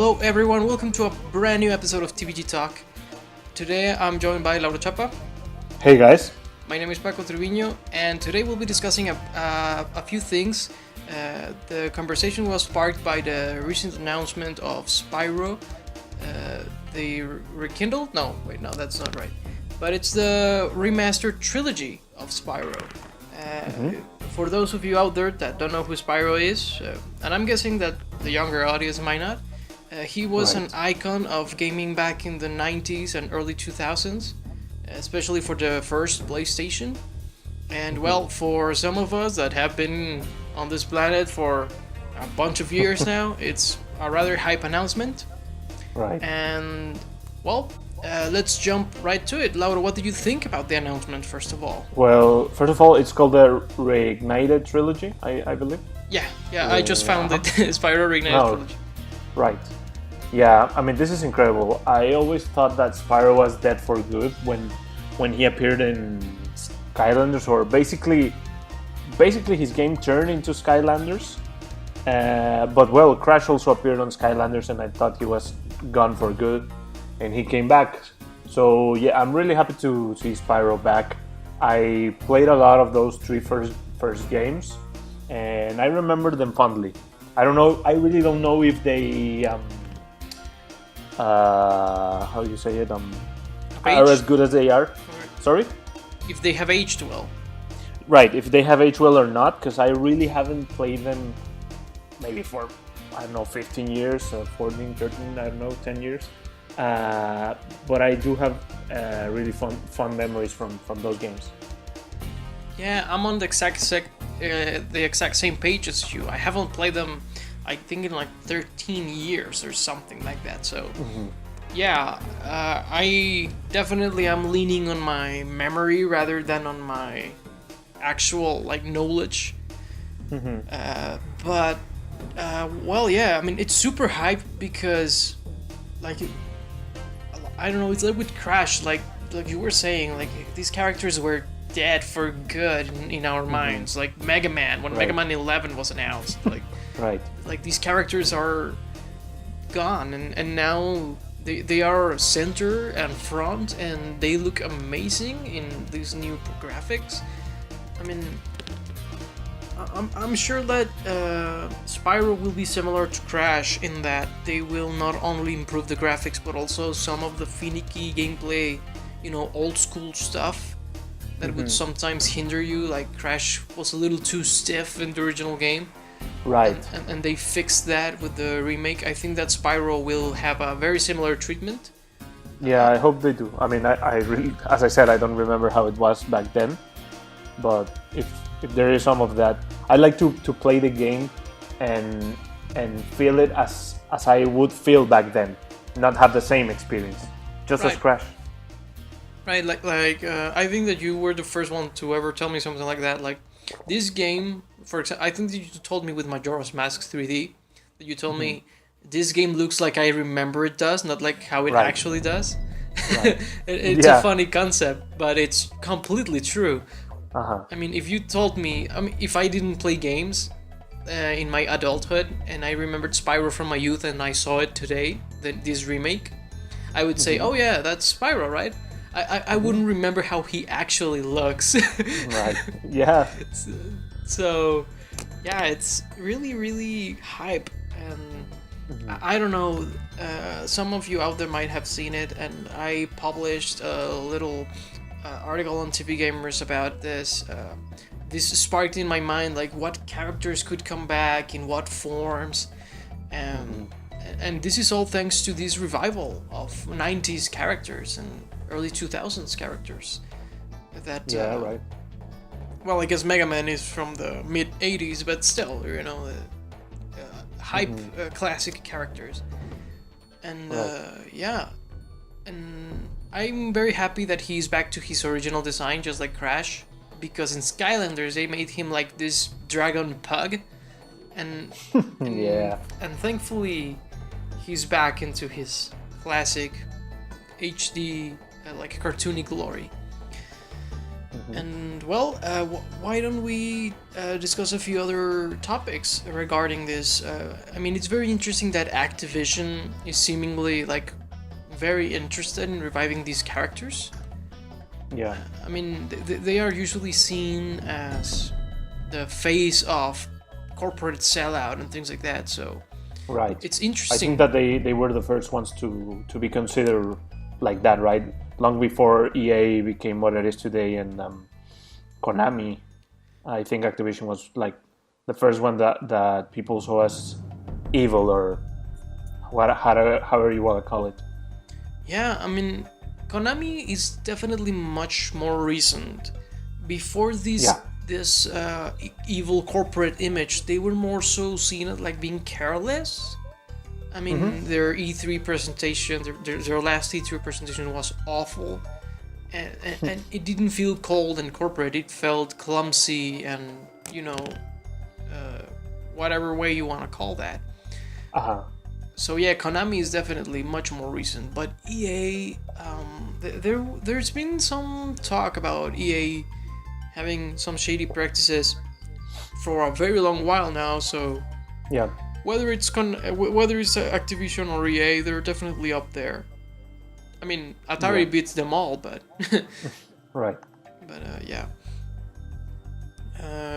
Hello everyone, welcome to a brand new episode of TVG Talk. Today I'm joined by Lauro Chapa. Hey guys. My name is Paco Treviño, and today we'll be discussing a few things. The conversation was sparked by the recent announcement of Spyro, the rekindled? No, that's not right. But it's the remastered trilogy of Spyro. For those of you out there that don't know who Spyro is, and I'm guessing that the younger audience might not, he was an icon of gaming back in the 90s and early 2000s, especially for the first PlayStation. And well, for some of us that have been on this planet for a bunch of years now, it's a rather hype announcement. Right. And well, let's jump right to it. Lauro, what did you think about the announcement, first of all? Well, first of all, it's called the Reignited trilogy, I believe. Yeah, I just found it. Spyro Reignited trilogy. Right. Yeah, I mean, this is incredible. I always thought that Spyro was dead for good when he appeared in Skylanders, or basically his game turned into Skylanders. But well, Crash also appeared on Skylanders, and I thought he was gone for good, and he came back. So yeah, I'm really happy to see Spyro back. I played a lot of those three first games, and I remember them fondly. I really don't know if they how do you say it? Are as good as they are. Sorry? If they have aged well. Right, if they have aged well or not, because I really haven't played them maybe for, 15 years, 14, 13, 10 years. But I do have really fun memories from those games. Yeah, I'm on the exact same page as you. I haven't played them, I think, in like 13 years or something like that. So, yeah, I definitely am leaning on my memory rather than on my actual knowledge. But well, yeah, I mean, it's super hype because, I don't know, it's like with Crash, like you were saying, these characters were dead for good in our minds. Like Mega Man, when Mega Man 11 was announced, like these characters are gone, and now they are center and front, and they look amazing in these new graphics. I mean, I'm sure that Spyro will be similar to Crash in that they will not only improve the graphics, but also some of the finicky gameplay, old school stuff that would sometimes hinder you. Like Crash was a little too stiff in the original game. Right. And they fixed that with the remake. I think that Spyro will have a very similar treatment. Yeah, I hope they do. I mean, I really, as I said, I don't remember how it was back then, but if there is some of that, I like to play the game and feel it as I would feel back then, not have the same experience, just as Crash. Right, I think that you were the first one to ever tell me something like that. Like this game, for example, I think that you told me with Majora's Mask 3D that you told me this game looks like I remember it does, not like how it actually does. Right. It's a funny concept, but it's completely true. I mean, if you told me, if I didn't play games in my adulthood and I remembered Spyro from my youth and I saw it today, this remake, I would say, oh yeah, that's Spyro, right? I wouldn't remember how he actually looks. Right. Yeah. So, yeah, it's really, really hype, and I don't know. Some of you out there might have seen it, and I published a little article on TVGamers about this. This sparked in my mind what characters could come back in what forms, and this is all thanks to this revival of 90s characters and early 2000s characters. That right. Well, I guess Mega Man is from the mid 80s, but still, hype classic characters, and and I'm very happy that he's back to his original design, just like Crash, because in Skylanders they made him like this dragon pug, and thankfully he's back into his classic HD cartoony glory. And well, why don't we discuss a few other topics regarding this? I mean, it's very interesting that Activision is seemingly like very interested in reviving these characters. Yeah. I mean, they are usually seen as the face of corporate sellout and things like that. So Right. it's I interesting. think that they were the first ones to be considered like that, right? Long before EA became what it is today, and Konami. I think Activision was like the first one that people saw as evil, or however you want to call it. Yeah, I mean, Konami is definitely much more recent. Before this evil corporate image, they were more so seen as like being careless. I mean, their E3 presentation, their last E3 presentation was awful, and it didn't feel cold and corporate. It felt clumsy and whatever way you want to call that. So yeah, Konami is definitely much more recent, but EA, there's been some talk about EA having some shady practices for a very long while now. So Yeah. whether it's Activision or EA, they're definitely up there. I mean, Atari beats them all, but Right. but yeah.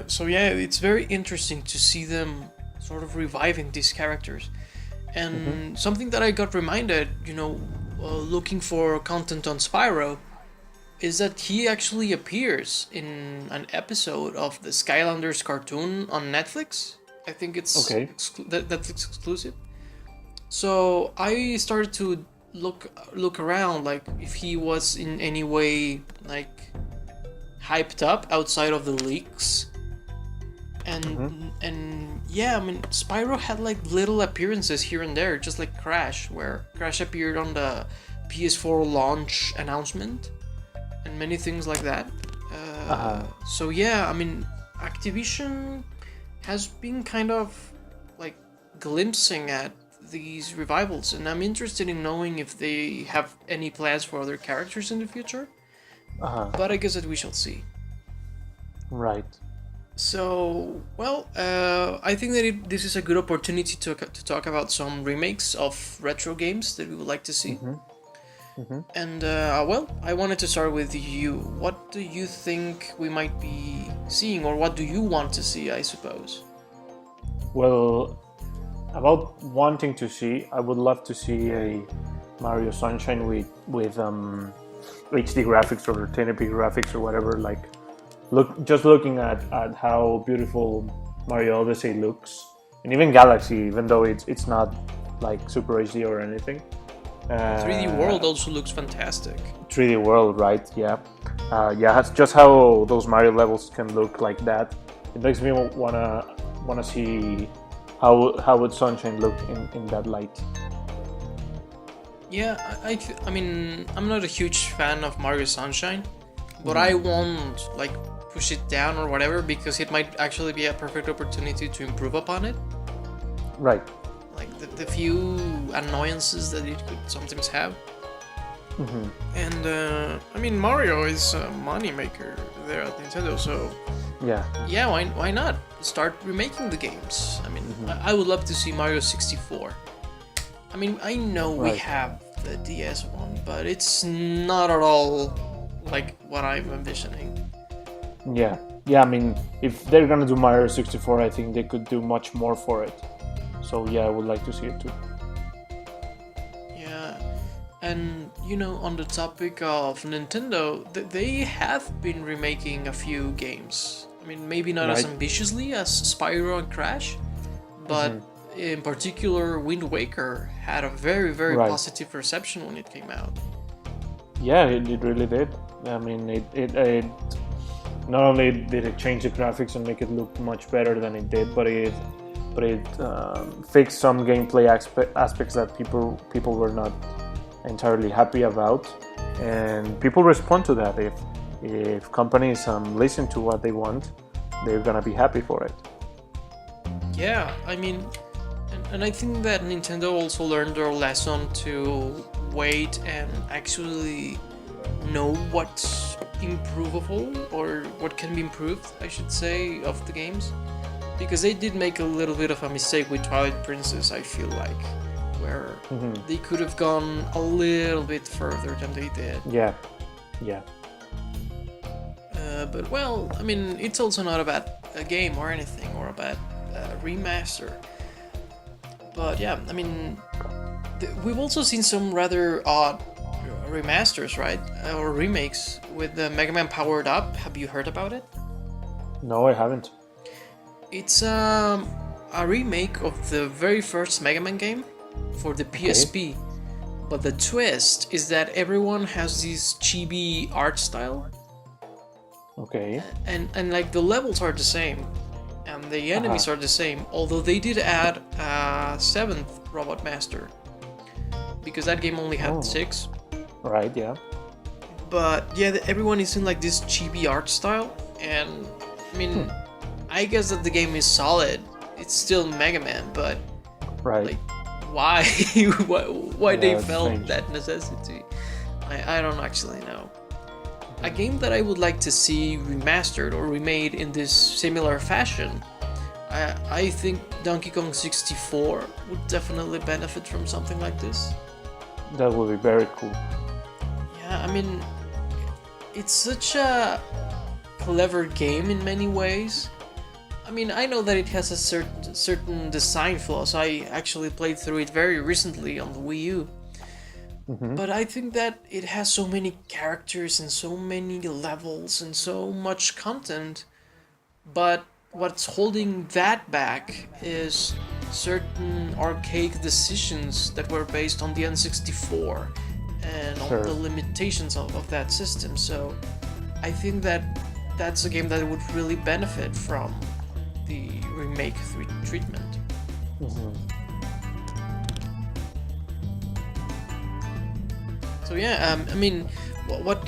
So yeah, it's very interesting to see them sort of reviving these characters. And something that I got reminded, looking for content on Spyro, is that he actually appears in an episode of the Skylanders cartoon on Netflix. I think it's Okay. Netflix exclusive. So I started to look around, like if he was in any way like hyped up outside of the leaks. And yeah, I mean, Spyro had like little appearances here and there, just like Crash, where Crash appeared on the PS4 launch announcement, and many things like that. So yeah, I mean, Activision has been kind of like glimpsing at these revivals, and I'm interested in knowing if they have any plans for other characters in the future. But I guess that we shall see. Right. So, well, I think that this is a good opportunity to talk about some remakes of retro games that we would like to see. And, well, I wanted to start with you. What do you think we might be seeing, or what do you want to see, I suppose? Well, about wanting to see, I would love to see a Mario Sunshine with HD graphics or 1080p graphics or whatever. Like, looking at how beautiful Mario Odyssey looks, and even Galaxy, even though it's not like Super HD or anything. 3D World also looks fantastic. 3D World, right? Yeah, it's just how those Mario levels can look like that. It makes me wanna see how would Sunshine look in that light. Yeah, I mean, I'm not a huge fan of Mario Sunshine, but I won't like push it down or whatever, because it might actually be a perfect opportunity to improve upon it. Right. Like the few annoyances that it could sometimes have. And I mean, Mario is a moneymaker there at Nintendo, so yeah, why not start remaking the games? I mean, I would love to see Mario 64. I mean, I know we have the DS one, but it's not at all like what I'm envisioning. Yeah. I mean, if they're gonna do Mario 64, I think they could do much more for it. So yeah, I would like to see it too. Yeah, and on the topic of Nintendo, they have been remaking a few games. I mean, maybe not as ambitiously as Spyro and Crash, but in particular, Wind Waker had a very, very positive reception when it came out. Yeah, it really did. I mean, it not only did it change the graphics and make it look much better than it did, but it fixed some gameplay aspects that people were not entirely happy about, and people respond to that. If companies listen to what they want, they're gonna be happy for it. Yeah, I mean, and I think that Nintendo also learned their lesson to wait and actually know what's improvable or what can be improved, I should say, of the games, because they did make a little bit of a mistake with Twilight Princess, I feel like, where they could have gone a little bit further than they did. Yeah. But well, I mean, it's also not a bad game or anything, or a bad remaster. But yeah, I mean, we've also seen some rather odd remasters, right? Or remakes with the Mega Man Powered Up. Have you heard about it? No, I haven't. It's a remake of the very first Mega Man game for the PSP. But the twist is that everyone has this chibi art style. Okay. And like the levels are the same. And the enemies are the same. Although they did add a 7th Robot Master. Because that game only had 6. Right, yeah. But yeah, everyone is in like this chibi art style. And I mean, I guess that the game is solid. It's still Mega Man, but right. Like, why? why they felt strange. that necessity? I don't actually know. A game that I would like to see remastered or remade in this similar fashion, I think Donkey Kong 64 would definitely benefit from something like this. That would be very cool. Yeah, I mean, it's such a clever game in many ways. I mean, I know that it has a certain design flaws. I actually played through it very recently on the Wii U. But I think that it has so many characters and so many levels and so much content. But what's holding that back is certain archaic decisions that were based on the N64 and on the limitations of that system. So I think that that's a game that would really benefit from the remake treatment. So yeah, I mean, what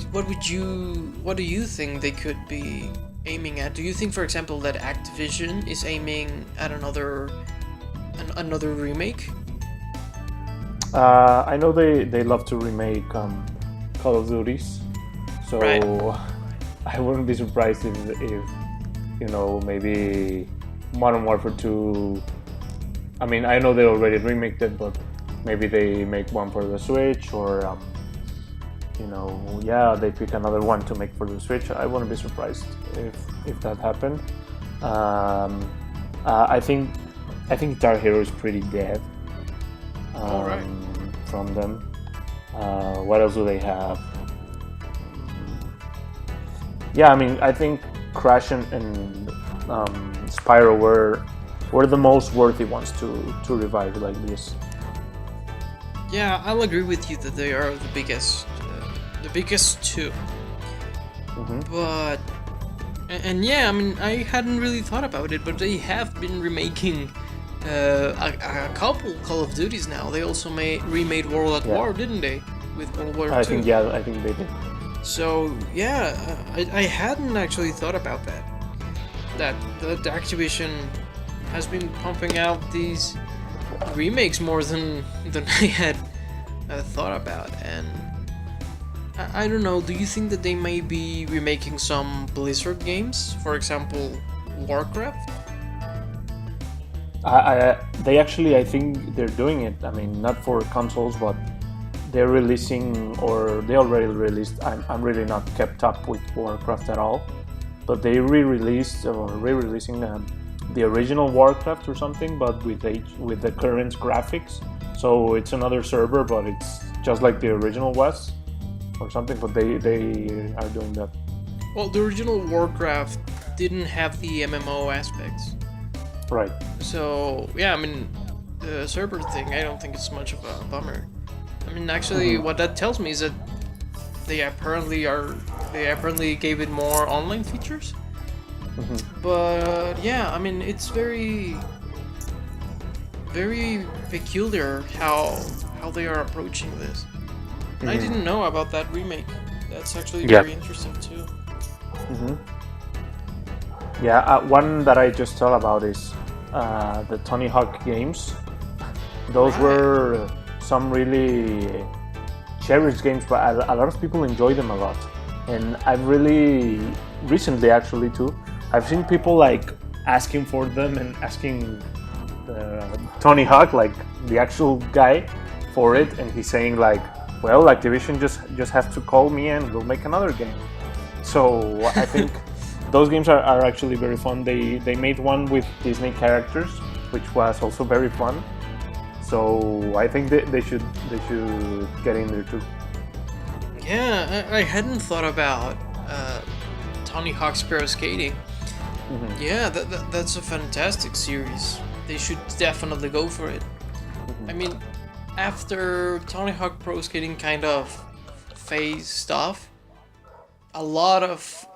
do you think they could be aiming at? Do you think, for example, that Activision is aiming at another remake? I know they love to remake Call of Duties, so right. I wouldn't be surprised if maybe Modern Warfare 2. I mean, I know they already remaked it, but maybe they make one for the Switch, or they pick another one to make for the Switch. I wouldn't be surprised if that happened. I think Guitar Hero is pretty dead. All right. From them. What else do they have? Yeah, I mean, I think Crash and Spyro were the most worthy ones to revive like this. Yeah, I'll agree with you that they are the biggest two. But and yeah, I mean, I hadn't really thought about it, but they have been remaking a couple Call of Duties now. They also remade World at War, didn't they? With World War II. I think they did. So yeah, I hadn't actually thought about that. That the Activision has been pumping out these remakes more than I had thought about, and I don't know. Do you think that they may be remaking some Blizzard games, for example, Warcraft? They actually, I think they're doing it. I mean, not for consoles, but they're releasing, or they already released. I'm really not kept up with Warcraft at all, but they re-releasing the original Warcraft or something, but with the current graphics. So it's another server, but it's just like the original was, or something. But they are doing that. Well, the original Warcraft didn't have the MMO aspects. Right. So yeah, I mean, the server thing, I don't think it's much of a bummer. I mean, actually, what that tells me is that they apparently gave it more online features. But yeah, I mean, it's very, very peculiar how they are approaching this. And I didn't know about that remake. That's actually very interesting too. Yeah, one that I just thought about is the Tony Hawk games. Those were some really cherished games, but a lot of people enjoy them a lot. And I've really recently, actually too, I've seen people like asking for them and asking Tony Hawk, like the actual guy, for it, and he's saying like, well, Activision just has to call me and we'll make another game. So I think those games are actually very fun. They made one with Disney characters, which was also very fun. So I think they should get in there too. Yeah, I hadn't thought about Tony Hawk's Pro Skating. Mm-hmm. Yeah, that's a fantastic series. They should definitely go for it. Mm-hmm. I mean, after Tony Hawk Pro Skating kind of phased off, a lot of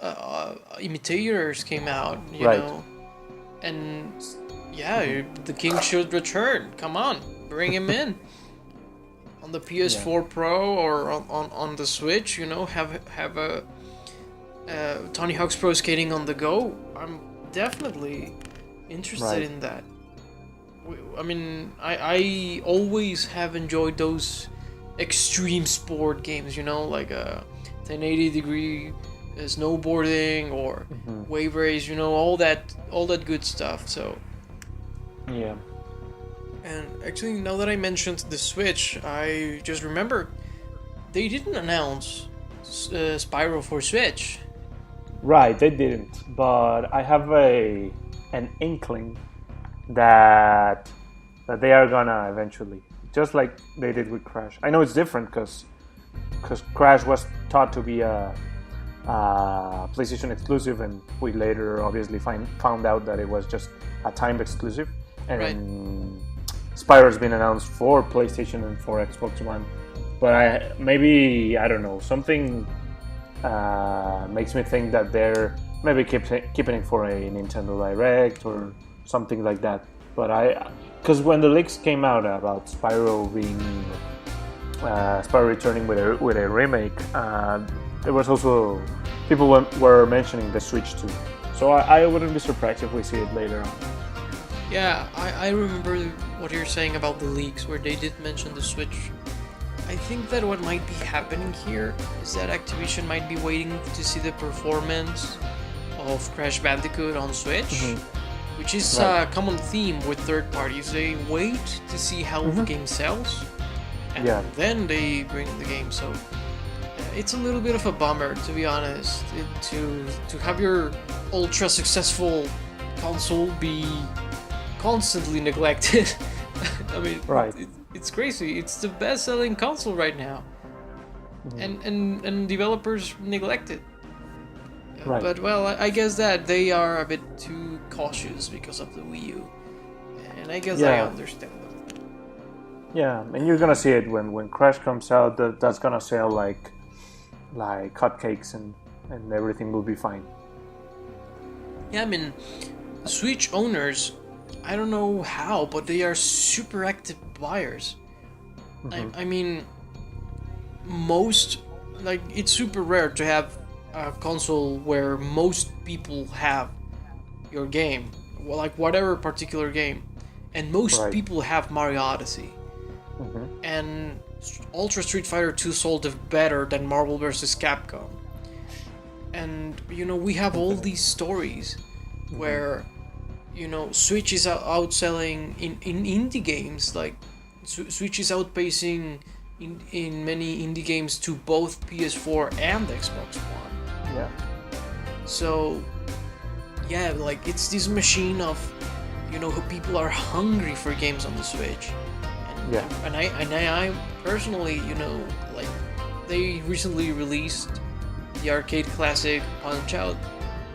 imitators came out, you Right. know, and yeah, the king should return. Come on, bring him in. On the PS4 Pro or on the Switch, you know, have a Tony Hawk's Pro Skating on the go. I'm definitely interested Right. in that. I mean, I always have enjoyed those extreme sport games, you know, like a 1080-degree snowboarding or wave race, you know, all that good stuff. So Yeah. and actually, now that I mentioned the Switch, I just remembered they didn't announce Spyro for Switch. Right, they didn't, but I have an inkling that they are gonna eventually, just like they did with Crash. I know it's different because Crash was thought to be a PlayStation exclusive, and we later obviously found out that it was just a timed exclusive. And Right. Spyro's been announced for PlayStation and for Xbox One, but I don't know, something makes me think that they're maybe keeping it for a Nintendo Direct or something like that. But because when the leaks came out about Spyro returning with a remake, there was also people were mentioning the Switch too. So I wouldn't be surprised if we see it later on. Yeah, I remember what you're saying about the leaks, where they did mention the Switch. I think that what might be happening here is that Activision might be waiting to see the performance of Crash Bandicoot on Switch, which is a common theme with third parties. They wait to see how the game sells, and then they bring the game. So it's a little bit of a bummer, to be honest, to have your ultra successful console be constantly neglected. I mean, it's crazy. It's the best-selling console right now, and developers neglect it. Right. But well, I guess that they are a bit too cautious because of the Wii U, and I guess I understand them. Yeah, and you're gonna see it when Crash comes out. That's gonna sell like hotcakes, and everything will be fine. Yeah, I mean, Switch owners, I don't know how, but they are super active buyers. I mean, it's super rare to have a console where most people have your game, well, like whatever particular game, and most people have Mario Odyssey. And Ultra Street Fighter 2 sold better than Marvel vs. Capcom. And, you know, we have all these stories where, you know, Switch is outselling in indie games, like Switch is outpacing in many indie games to both PS4 and Xbox One. Yeah. So, yeah, like it's this machine of, you know, people are hungry for games on the Switch. And I personally, you know, like they recently released the arcade classic Punch-Out.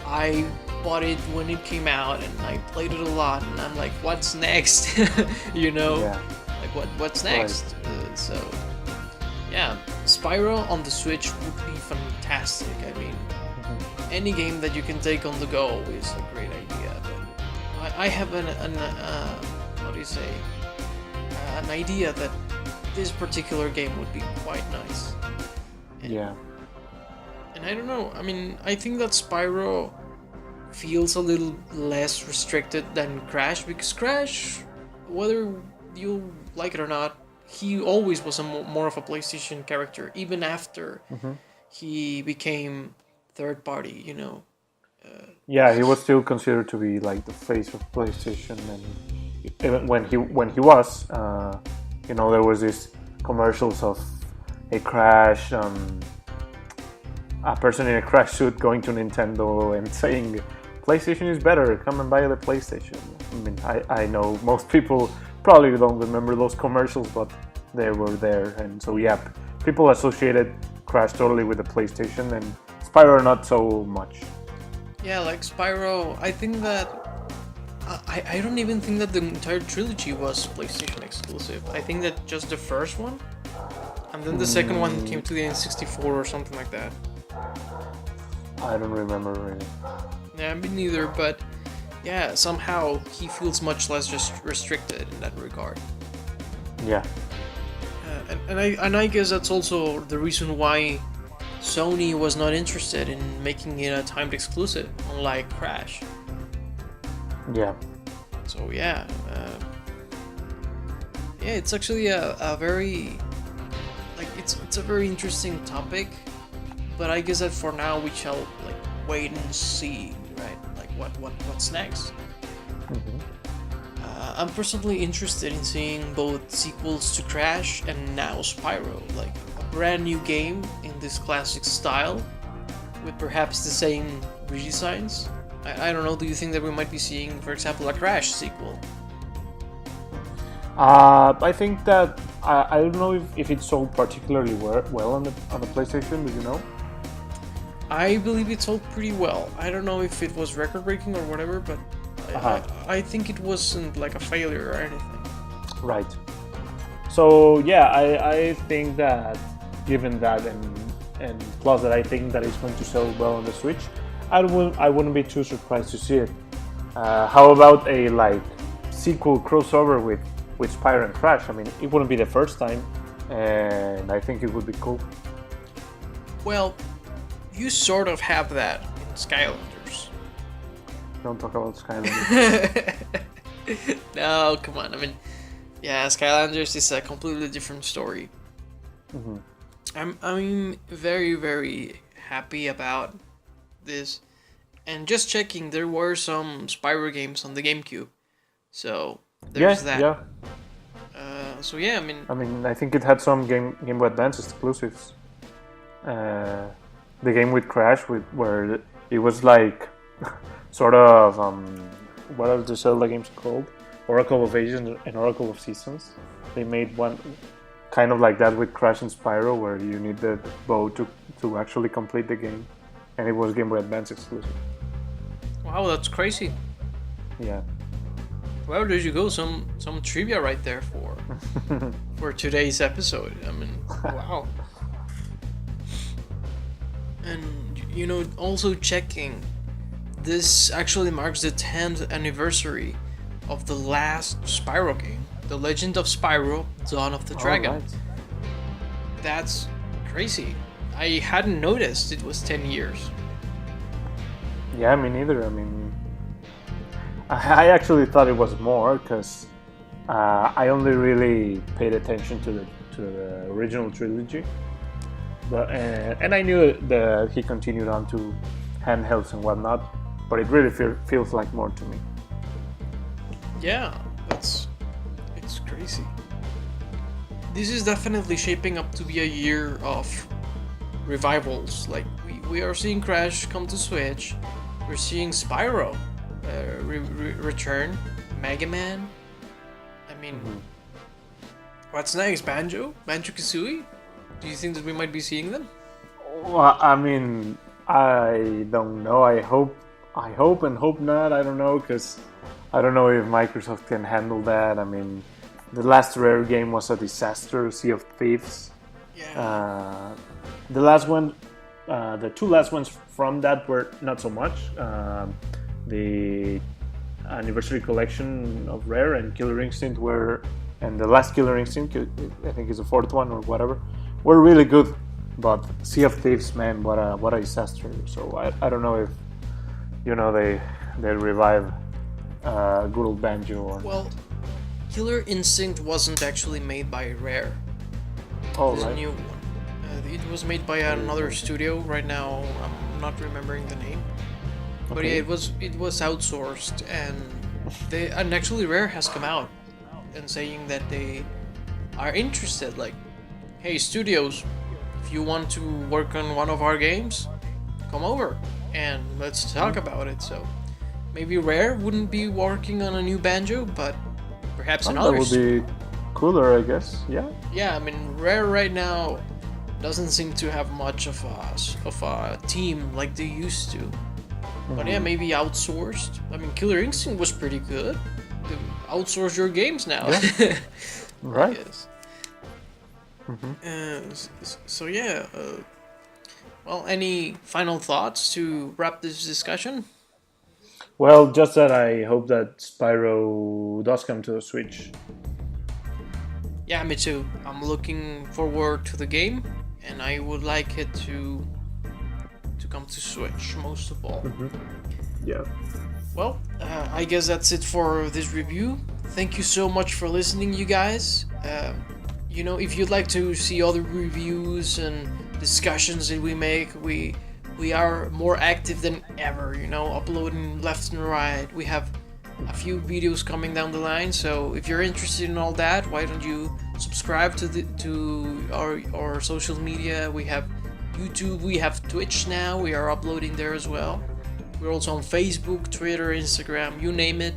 I bought it when it came out and I played it a lot, and I'm like, what's next? You know, like what's next? So yeah, Spyro on the Switch would be fantastic. I mean, any game that you can take on the go is a great idea. But I have an idea that this particular game would be quite nice. And I don't know. I mean, I think that Spyro feels a little less restricted than Crash, because Crash, whether you like it or not, he always was more of a PlayStation character, even after he became third party. Yeah, he was still considered to be like the face of PlayStation, and even when he was, there was this commercials of a Crash, a person in a Crash suit going to Nintendo and saying, "PlayStation is better. Come and buy the PlayStation." I mean, I know most people probably don't remember those commercials, but they were there, and so yeah, people associated Crash totally with the PlayStation, and Spyro not so much. Yeah, like Spyro, I think that I don't even think that the entire trilogy was PlayStation exclusive. I think that just the first one, and then the second one came to the N64 or something like that. I don't remember really. Yeah, me neither, but yeah, somehow he feels much less just restricted in that regard. Yeah. And I guess that's also the reason why Sony was not interested in making it a timed exclusive, unlike Crash. Yeah. So yeah, it's actually a very it's a very interesting topic, but I guess that for now we shall wait and see, right? Like what's next. I'm personally interested in seeing both sequels to Crash and now Spyro, like a brand new game in this classic style, with perhaps the same redesigns. I don't know, do you think that we might be seeing, for example, a Crash sequel? I think that I don't know if it sold particularly well on the PlayStation. Do you know? I believe it sold pretty well. I don't know if it was record-breaking or whatever, but I think it wasn't like a failure or anything. Right. So yeah, I think that given that and plus that I think that it's going to sell well on the Switch, I wouldn't be too surprised to see it. How about a sequel crossover with Spyro and Crash? I mean, it wouldn't be the first time, and I think it would be cool. Well, you sort of have that in Skylanders. Don't talk about Skylanders. No, come on. I mean, yeah, Skylanders is a completely different story. I'm very, very happy about this. And just checking, there were some Spyro games on the GameCube. So, there's that. Yeah. So yeah, I mean, I think it had some Game Boy Advance exclusives. The game with Crash, where it was like sort of what are the Zelda games called? Oracle of Ages and Oracle of Seasons. They made one kind of like that with Crash and Spyro, where you need the bow to actually complete the game, and it was Game Boy Advance exclusive. Wow, that's crazy. Yeah. Well, there you go. Some trivia right there for today's episode. I mean, wow. And also checking, this actually marks the 10th anniversary of the last Spyro game, The Legend of Spyro: Dawn of the Dragon. Right. That's crazy. I hadn't noticed it was 10 years. Yeah, me neither. I mean, I actually thought it was more because I only really paid attention to the original trilogy, but and I knew that he continued on to handhelds and whatnot, but it really feels like more to me. Yeah, it's crazy. This is definitely shaping up to be a year of revivals. Like we are seeing Crash come to Switch, we're seeing Spyro return, Mega Man. I mean, what's next? Banjo-Kazooie? Do you think that we might be seeing them? Well, I mean, I don't know. I hope and hope not. I don't know, because I don't know if Microsoft can handle that. I mean, the last Rare game was a disaster, Sea of Thieves. Yeah. The last one, the two last ones from that were not so much. The Anniversary Collection of Rare and Killer Instinct were, and the last Killer Instinct, I think is the fourth one or whatever, were really good. But Sea of Thieves, man, what a disaster. So I don't know if they revive good old Banjo or well, Killer Instinct wasn't actually made by Rare. Oh, It's a right. new one. It was made by another studio. Right now, I'm not remembering the name. But Okay. yeah, it was outsourced, and actually Rare has come out and saying that they are interested. Like, hey, studios, if you want to work on one of our games, come over and let's talk about it. So maybe Rare wouldn't be working on a new Banjo, but perhaps That another. would be cooler, I guess. Yeah. Yeah, I mean, Rare right now doesn't seem to have much of a team like they used to. But yeah, maybe outsourced. I mean, Killer Instinct was pretty good. Outsource your games now. Yeah. Right. Yes. So yeah. Well, any final thoughts to wrap this discussion? Well, just that I hope that Spyro does come to the Switch. Yeah, me too. I'm looking forward to the game, and I would like it to come to Switch most of all. Yeah. Well, I guess that's it for this review. Thank you so much for listening, you guys. You know, if you'd like to see other reviews and discussions that we make, we are more active than ever. You know, uploading left and right. We have a few videos coming down the line. So if you're interested in all that, why don't you subscribe to our social media? We have YouTube, we have Twitch now. We are uploading there as well. We're also on Facebook, Twitter, Instagram, you name it.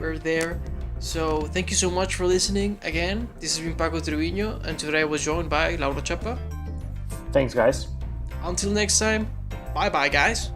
We're there. So thank you so much for listening. Again, this has been Paco Treviño, and today I was joined by Lauro Chapa. Thanks, guys. Until next time, bye bye, guys.